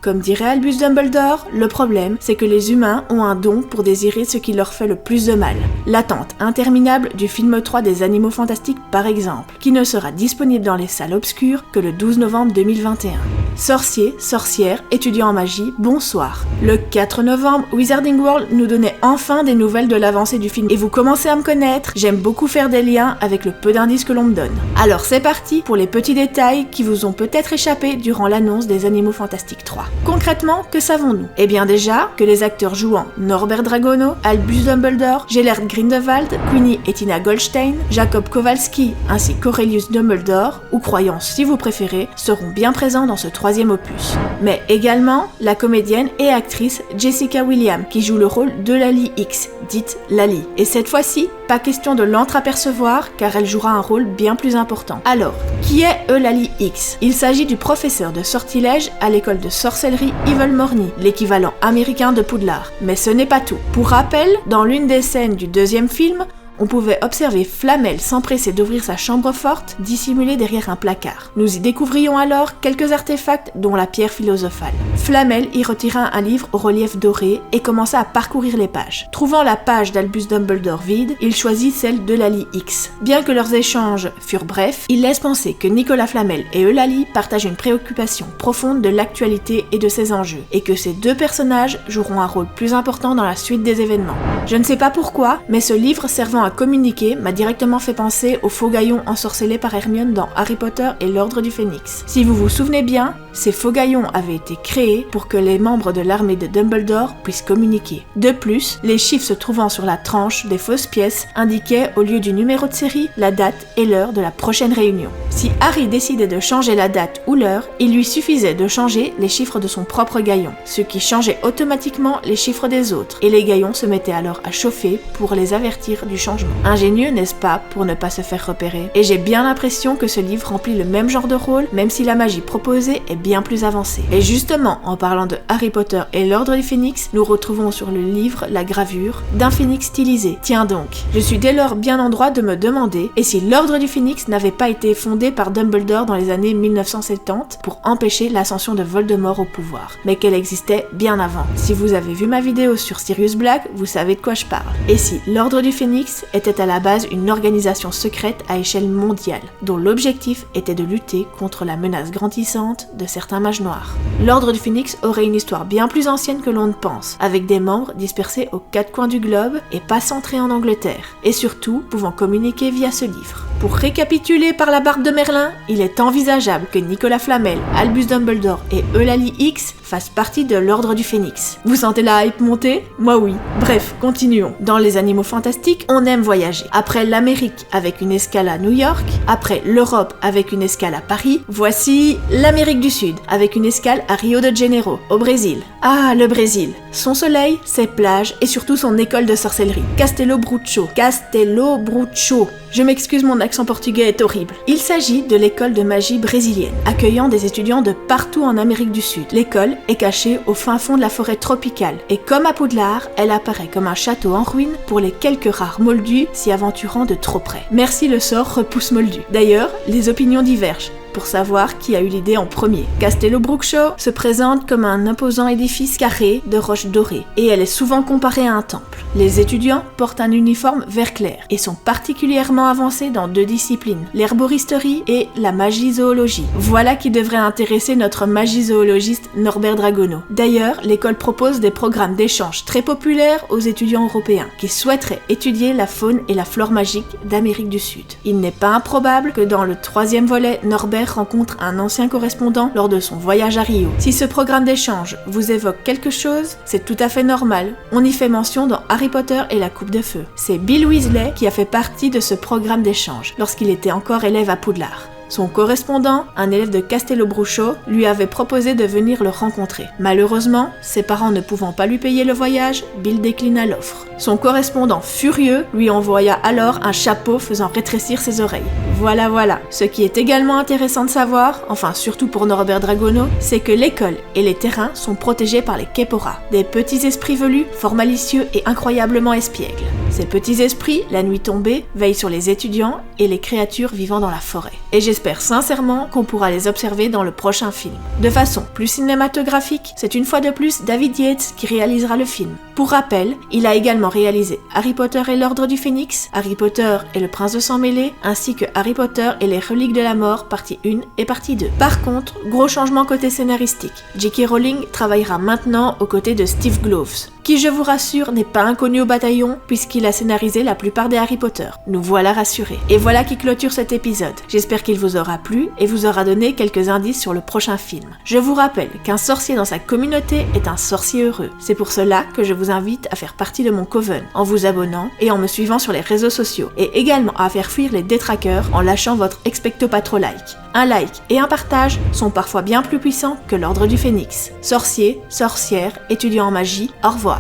Comme dirait Albus Dumbledore, le problème, c'est que les humains ont un don pour désirer ce qui leur fait le plus de mal. L'attente interminable du film 3 des Animaux Fantastiques par exemple, qui ne sera disponible dans les salles obscures que le 12 novembre 2021. Sorciers, sorcières, étudiants en magie, bonsoir. Le 4 novembre, Wizarding World nous donnait enfin des nouvelles de l'avancée du film. Et vous commencez à me connaître, j'aime beaucoup faire des liens avec le peu d'indices que l'on me donne. Alors c'est parti pour les petits détails qui vous ont peut-être échappé durant l'annonce des Animaux Fantastiques 3. Concrètement, que savons-nous? Eh bien déjà, que les acteurs jouant Norbert Dragono, Albus Dumbledore, Gellert Grindelwald, Queenie et Tina Goldstein, Jacob Kowalski ainsi qu'Aurelius Dumbledore, ou Croyance si vous préférez, seront bien présents dans ce troisième opus. Mais également la comédienne et actrice Jessica Williams qui joue le rôle d'Eulalie X, dite Lali. Et cette fois-ci, pas question de l'entreapercevoir car elle jouera un rôle bien plus important. Alors, qui est Eulalie X? Il s'agit du professeur de sortilège à l'école de sorcellerie Evil Morny, l'équivalent américain de Poudlard. Mais ce n'est pas tout. Pour rappel, dans l'une des scènes du deuxième film, on pouvait observer Flamel s'empresser d'ouvrir sa chambre forte, dissimulée derrière un placard. Nous y découvrions alors quelques artefacts, dont la pierre philosophale. Flamel y retira un livre au relief doré et commença à parcourir les pages. Trouvant la page d'Albus Dumbledore vide, il choisit celle d'Eulalie X. Bien que leurs échanges furent brefs, il laisse penser que Nicolas Flamel et Eulalie partagent une préoccupation profonde de l'actualité et de ses enjeux, et que ces deux personnages joueront un rôle plus important dans la suite des événements. Je ne sais pas pourquoi, mais ce livre servant à communiquer m'a directement fait penser au faux gaillon ensorcelé par Hermione dans Harry Potter et l'Ordre du Phénix. Si vous vous souvenez bien, ces faux gaillons avaient été créés pour que les membres de l'armée de Dumbledore puissent communiquer. De plus, les chiffres se trouvant sur la tranche des fausses pièces indiquaient au lieu du numéro de série, la date et l'heure de la prochaine réunion. Si Harry décidait de changer la date ou l'heure, il lui suffisait de changer les chiffres de son propre gaillon, ce qui changeait automatiquement les chiffres des autres, et les gaillons se mettaient alors à chauffer pour les avertir du changement. Ingénieux, n'est-ce pas, pour ne pas se faire repérer? Et j'ai bien l'impression que ce livre remplit le même genre de rôle, même si la magie proposée est bien plus avancée. Et justement, en parlant de Harry Potter et l'Ordre du Phénix, nous retrouvons sur le livre la gravure d'un phénix stylisé. Tiens donc, je suis dès lors bien en droit de me demander, et si l'Ordre du Phénix n'avait pas été fondé par Dumbledore dans les années 1970 pour empêcher l'ascension de Voldemort au pouvoir, mais qu'elle existait bien avant. Si vous avez vu ma vidéo sur Sirius Black, vous savez de quoi je parle. Et si l'Ordre du Phénix était à la base une organisation secrète à échelle mondiale, dont l'objectif était de lutter contre la menace grandissante de certains mages noirs. L'Ordre du Phénix aurait une histoire bien plus ancienne que l'on ne pense, avec des membres dispersés aux quatre coins du globe et pas centrés en Angleterre, et surtout pouvant communiquer via ce livre. Pour récapituler par la barbe de Merlin, il est envisageable que Nicolas Flamel, Albus Dumbledore et Eulalie X fassent partie de l'Ordre du Phénix. Vous sentez la hype monter? Moi oui. Bref, continuons. Dans les Animaux Fantastiques, on aime voyager. Après l'Amérique avec une escale à New York, après l'Europe avec une escale à Paris, voici l'Amérique du Sud avec une escale à Rio de Janeiro, au Brésil. Ah, le Brésil. Son soleil, ses plages et surtout son école de sorcellerie. Castelo Brucho. Castelo Brucho. Je m'excuse, mon accent portugais est horrible. Il s'agit de l'école de magie brésilienne, accueillant des étudiants de partout en Amérique du Sud. L'école est cachée au fin fond de la forêt tropicale, et comme à Poudlard, elle apparaît comme un château en ruine pour les quelques rares moldus s'y aventurant de trop près. Merci le sort repousse moldu. D'ailleurs, les opinions divergent pour savoir qui a eu l'idée en premier. Castelo Brucho se présente comme un imposant édifice carré de roches dorées, et elle est souvent comparée à un temple. Les étudiants portent un uniforme vert clair et sont particulièrement avancés dans deux disciplines, l'herboristerie et la magie-zoologie. Voilà qui devrait intéresser notre magie-zoologiste Norbert Dragono. D'ailleurs, l'école propose des programmes d'échange très populaires aux étudiants européens qui souhaiteraient étudier la faune et la flore magique d'Amérique du Sud. Il n'est pas improbable que dans le troisième volet, Norbert rencontre un ancien correspondant lors de son voyage à Rio. Si ce programme d'échange vous évoque quelque chose, c'est tout à fait normal. On y fait mention dans Harry Potter et la Coupe de Feu. C'est Bill Weasley qui a fait partie de ce programme d'échange lorsqu'il était encore élève à Poudlard. Son correspondant, un élève de Castelo Brucho, lui avait proposé de venir le rencontrer. Malheureusement, ses parents ne pouvant pas lui payer le voyage, Bill déclina l'offre. Son correspondant, furieux, lui envoya alors un chapeau faisant rétrécir ses oreilles. Voilà. Ce qui est également intéressant de savoir, enfin surtout pour Norbert Dragono, c'est que l'école et les terrains sont protégés par les Kepora, des petits esprits velus, fort malicieux et incroyablement espiègles. Ces petits esprits, la nuit tombée, veillent sur les étudiants et les créatures vivant dans la forêt. Et j'espère sincèrement qu'on pourra les observer dans le prochain film. De façon plus cinématographique, c'est une fois de plus David Yates qui réalisera le film. Pour rappel, il a également réalisé Harry Potter et l'Ordre du Phénix, Harry Potter et le Prince de Sang Mêlé, ainsi que Harry Potter et les Reliques de la Mort, partie 1 et partie 2. Par contre, gros changement côté scénaristique. J.K. Rowling travaillera maintenant aux côtés de Steve Kloves, qui je vous rassure n'est pas inconnu au bataillon puisqu'il a scénarisé la plupart des Harry Potter. Nous voilà rassurés. Et voilà qui clôture cet épisode. J'espère qu'il vous aura plu et vous aura donné quelques indices sur le prochain film. Je vous rappelle qu'un sorcier dans sa communauté est un sorcier heureux. C'est pour cela que je vous invite à faire partie de mon coven en vous abonnant et en me suivant sur les réseaux sociaux et également à faire fuir les détraqueurs en lâchant votre expecto patro like. Un like et un partage sont parfois bien plus puissants que l'Ordre du Phénix. Sorciers, sorcières, étudiants en magie, au revoir.